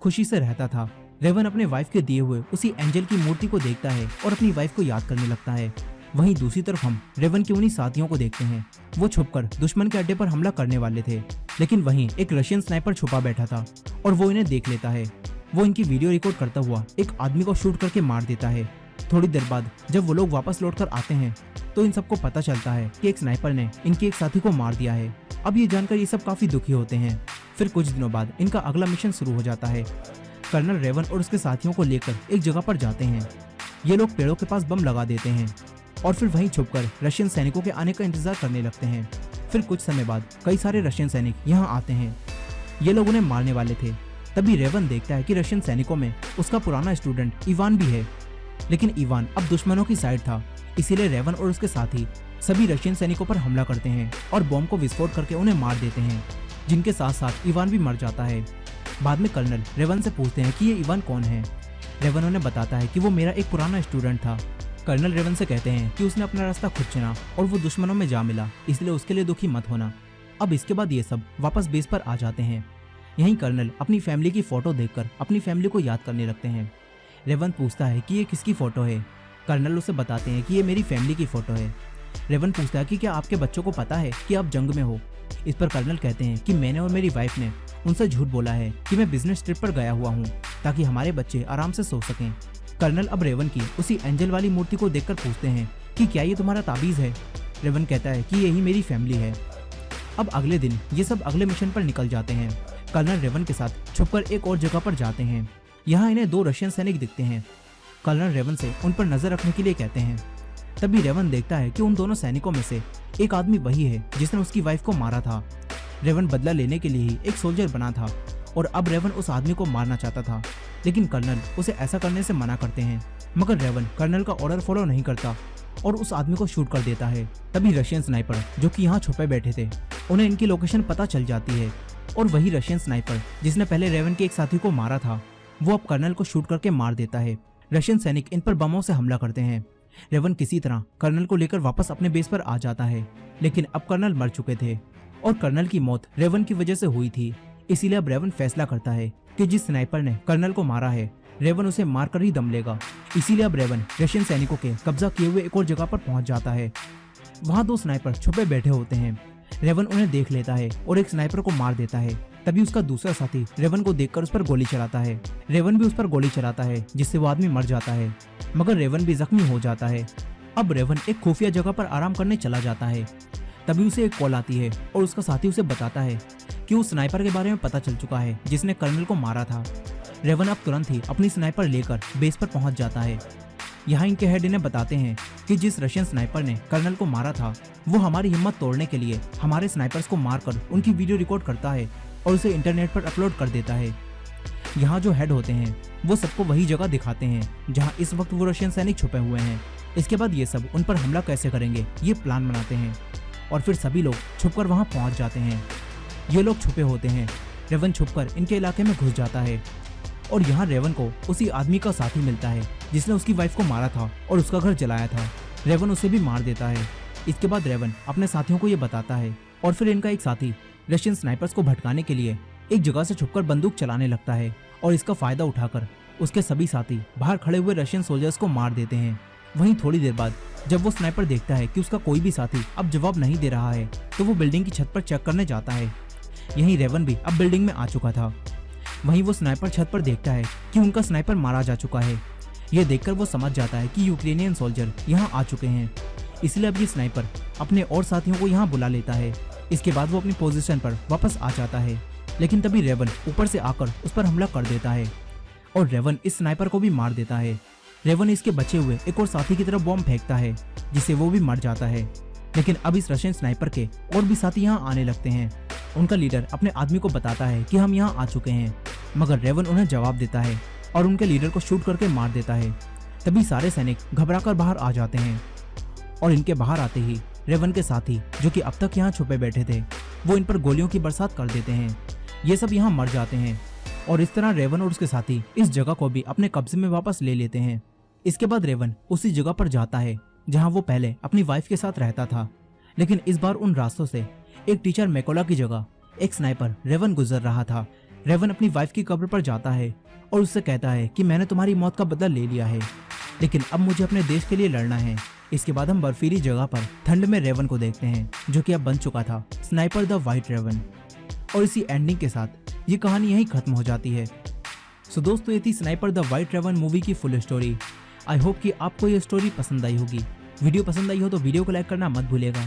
खुशी से रहता था। रेवन अपने वाइफ के दिए हुए उसी एंजल की मूर्ति को देखता है और अपनी वाइफ को याद करने लगता है। वहीं दूसरी तरफ हम रेवन के उन्हीं साथियों को देखते हैं। वो छुपकर दुश्मन के अड्डे पर हमला करने वाले थे, लेकिन वहीं एक रशियन स्नाइपर छुपा बैठा था और वो इन्हें देख लेता है। वो इनकी वीडियो रिकॉर्ड करता हुआ एक आदमी को शूट करके मार देता है। थोड़ी देर बाद जब वो लोग वापस लौटकर आते हैं तो इन सबको पता चलता है कि एक स्नाइपर ने इनके एक साथी को मार दिया है। अब ये जानकर ये सब काफी दुखी होते हैं। फिर कुछ दिनों बाद इनका अगला मिशन शुरू हो जाता है। कर्नल रेवन और उसके साथियों को लेकर एक जगह पर जाते हैं। ये लोग पेड़ों के पास बम लगा देते हैं और फिर वहीं छुपकर रशियन सैनिकों के आने का इंतजार करने लगते हैं। फिर कुछ समय बाद कई सारे रशियन सैनिक यहाँ आते हैं। ये लोग उन्हें मारने वाले थे। तभी रेवन देखता है कि रशियन सैनिकों में उसका पुराना स्टूडेंट इवान भी है, लेकिन इवान अब दुश्मनों की साइड था। इसीलिए रेवन और उसके साथी सभी रशियन सैनिकों पर हमला करते हैं और बॉम्ब को विस्फोट करके उन्हें मार देते हैं, जिनके साथ साथ इवान भी मर जाता है। बाद में कर्नल रेवन से पूछते हैं कि ये इवान कौन है। रेवन उन्हें बताता है कि वो मेरा एक पुराना स्टूडेंट था। कर्नल रेवन से कहते हैं कि उसने अपना रास्ता खुद चुना और वो दुश्मनों में जा मिला, इसलिए उसके लिए दुखी मत होना। अब इसके बाद ये सब वापस बेस पर आ जाते हैं। यहीं कर्नल अपनी फैमिली की फोटो देखकर अपनी फैमिली को याद करने लगते हैं। रेवन पूछता है कि ये किसकी फोटो है। कर्नल उसे बताते हैं कि ये मेरी फैमिली की फोटो है। रेवन पूछता है कि क्या आपके बच्चों को पता है कि आप जंग में हो। इस पर कर्नल कहते हैं कि मैंने और मेरी वाइफ ने उनसे झूठ बोला है कि मैं बिजनेस ट्रिप पर गया हुआ हूँ, ताकि हमारे बच्चे आराम से सो सकें। कर्नल अब रेवन की उसी एंजल वाली मूर्ति को देखकर पूछते हैं कि क्या ये तुम्हारा ताबीज है। रेवन कहता है कि यही मेरी फैमिली है। अब अगले दिन ये सब अगले मिशन पर निकल जाते हैं। कर्नल रेवन के साथ छुपकर एक और जगह पर जाते हैं। यहाँ इन्हें 2 रशियन सैनिक दिखते हैं। कर्नल रेवन से उन पर नजर रखने के लिए कहते हैं। तभी रेवन देखता है कि उन दोनों सैनिकों में से एक आदमी वही है जिसने उसकी वाइफ को मारा था। रेवन बदला लेने के लिए ही एक सोल्जर बना था और अब रेवन उस आदमी को मारना चाहता था, लेकिन कर्नल उसे ऐसा करने से मना करते हैं। मगर रेवन कर्नल का ऑर्डर फॉलो नहीं करता और उस आदमी को शूट कर देता है। तभी रशियन स्नाइपर जो कि यहाँ छुपे बैठे थे, उन्हें इनकी लोकेशन पता चल जाती है और वही रशियन स्नाइपर जिसने पहले रेवन के एक साथी को मारा था, वो अब कर्नल को शूट करके मार देता है। रशियन सैनिक इन पर बमों से हमला करते हैं। रेवन किसी तरह कर्नल को लेकर वापस अपने बेस पर आ जाता है, लेकिन अब कर्नल मर चुके थे और कर्नल की मौत रेवन की वजह से हुई थी। इसीलिए अब रेवन फैसला करता है कि जिस स्नाइपर ने कर्नल को मारा है, रेवन उसे मारकर ही दम लेगा। इसीलिए अब रेवन रशियन सैनिकों के कब्जा किए हुए एक और जगह पर पहुंच जाता है। वहां 2 स्नाइपर छुपे बैठे होते हैं। रेवन उन्हें देख लेता है और एक स्नाइपर को मार देता है। तभी उसका दूसरा साथी रेवन को देखकर उस पर गोली चलाता है। रेवन भी उस पर गोली चलाता है, जिससे वो आदमी मर जाता है, मगर रेवन भी जख्मी हो जाता है। अब रेवन एक खुफिया जगह पर आराम करने चला जाता है। तभी उसे एक कॉल आती है और उसका साथी उसे बताता है कि उस स्नाइपर के बारे में पता चल चुका है जिसने कर्नल को मारा था। रेवन अब तुरंत ही अपनी स्नाइपर लेकर बेस पर पहुंच जाता है। यहाँ इनके हेड इन्हें बताते हैं कि जिस रशियन स्नाइपर ने कर्नल को मारा था, वो हमारी हिम्मत तोड़ने के लिए हमारे स्नाइपर्स को मारकर उनकी वीडियो रिकॉर्ड करता है और उसे इंटरनेट पर अपलोड कर देता है। यहाँ जो हेड होते हैं वो सबको वही जगह दिखाते हैं जहाँ इस वक्त वो रशियन सैनिक छुपे हुए हैं। इसके बाद ये सब उन पर हमला कैसे करेंगे ये प्लान बनाते हैं और फिर सभी लोग छुपकर वहाँ पहुँच जाते हैं। ये लोग छुपे होते हैं। रेवन छुपकर इनके इलाके में घुस जाता है और यहाँ रेवन को उसी आदमी का साथी मिलता है जिसने उसकी वाइफ को मारा था और उसका घर जलाया था। रेवन उसे भी मार देता है। इसके बाद रेवन अपने साथियों को ये बताता है और फिर इनका एक साथी रशियन स्नाइपर्स को भटकाने के लिए एक जगह से छुपकर बंदूक चलाने लगता है और इसका फायदा उठाकर उसके सभी साथी बाहर खड़े हुए रशियन सोल्जर्स को मार देते हैं। वहीं थोड़ी देर बाद जब वो स्नाइपर देखता है कि उसका कोई भी साथी अब जवाब नहीं दे रहा है, तो वो बिल्डिंग की छत पर चेक करने जाता है। यहीं रेवन भी अब बिल्डिंग में आ चुका था। वहीं वो स्नाइपर छत पर देखता है कि उनका स्नाइपर मारा जा चुका है। यह देखकर वो समझ जाता है कि यूक्रेनियन सोल्जर यहाँ आ चुके हैं। इसलिए अब ये स्नाइपर अपने और साथियों को यहाँ बुला लेता है। इसके बाद वो अपनी पोजीशन पर वापस आ जाता है, लेकिन तभी रेवन ऊपर से आकर उस पर हमला कर देता है और रेवन इस स्नाइपर को भी मार देता है। रेवन इसके बचे हुए एक और साथी की तरफ बॉम्ब फेंकता है, जिससे वो भी मर जाता है। लेकिन अब इस रशियन स्नाइपर के और भी साथी यहाँ आने लगते हैं। उनका लीडर अपने आदमी को बताता है कि हम यहाँ आ चुके हैं, मगर रेवन उन्हें जवाब देता है और उनके लीडर को शूट करके मार देता है। तभी सारे सैनिक घबराकर बाहर आ जाते हैं और इनके बाहर आते ही रेवन के साथी जो कि अब तक यहाँ छुपे बैठे थे, वो इन पर गोलियों की बरसात कर देते हैं। ये सब यहाँ मर जाते हैं और इस तरह रेवन और उसके साथी इस जगह को भी अपने कब्जे में वापस ले लेते हैं। इसके बाद रेवन उसी जगह पर जाता है जहाँ वो पहले अपनी वाइफ के साथ रहता था, लेकिन इस बार उन रास्तों से एक टीचर मैकोला की जगह एक स्नाइपर रेवन गुजर रहा था। रेवन अपनी वाइफ की कब्र पर जाता है और उससे कहता है कि मैंने तुम्हारी मौत का बदला ले लिया है, लेकिन अब मुझे अपने देश के लिए लड़ना है। इसके बाद हम बर्फीली जगह पर ठंड में रेवन को देखते हैं, जो कि अब बन चुका था स्नाइपर द वाइट रेवन। और इसी एंडिंग के साथ ये कहानी यहीं खत्म हो जाती है। सो दोस्तों, ये थी sniper the white raven movie की फुल स्टोरी। आई होप कि आपको ये स्टोरी पसंद आई होगी। वीडियो पसंद आई हो तो वीडियो को लाइक करना मत भूलिएगा।